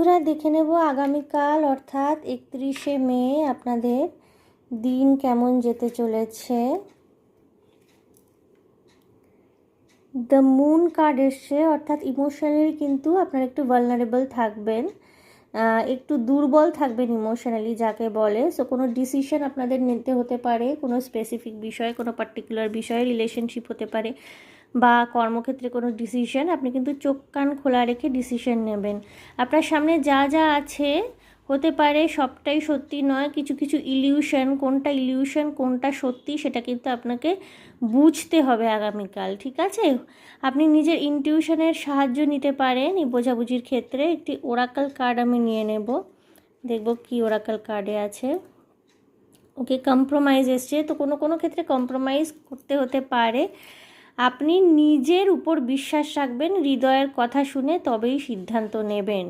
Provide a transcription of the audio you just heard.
বন্ধুরা দেখে নেব আগামীকাল অর্থাৎ 31শে মে আপনাদের দিন কেমন যেতে চলেছে। দ্য মুন কার্ড এসছে, অর্থাৎ ইমোশনালি কিন্তু আপনারা একটু ভালনারেবল থাকবেন, একটু দুর্বল থাকবেন ইমোশনালি যাকে বলে। সো কোনো ডিসিশন আপনাদের নিতে হতে পারে, কোনো স্পেসিফিক বিষয়ে, কোনো পার্টিকুলার বিষয়ে, রিলেশনশিপ হতে পারে বা কর্মক্ষেত্রে কোনো ডিসিশন। আপনি কিন্তু চোখ কান খোলা রেখে ডিসিশন নেবেন। আপনার সামনে যা যা আছে হতে পারে সবটাই সত্যি নয়, কিছু কিছু ইলিউশন, কোনটা সত্যি সেটা কিন্তু আপনাকে বুঝতে হবে আগামীকাল, ঠিক আছে? আপনি নিজের ইনটিউশনের সাহায্য নিতে পারেন এই বোঝাবুঝির ক্ষেত্রে। একটি ওরাকল কার্ড আমি নিয়ে নেব, দেখব কি ওরাকল কার্ডে আছে। ওকে, কম্প্রোমাইজ এসছে, তো কোনো ক্ষেত্রে কম্প্রোমাইজ করতে হতে পারে। আপনি নিজের উপর বিশ্বাস রাখবেন, হৃদয়ের কথা শুনে তবেই সিদ্ধান্ত নেবেন।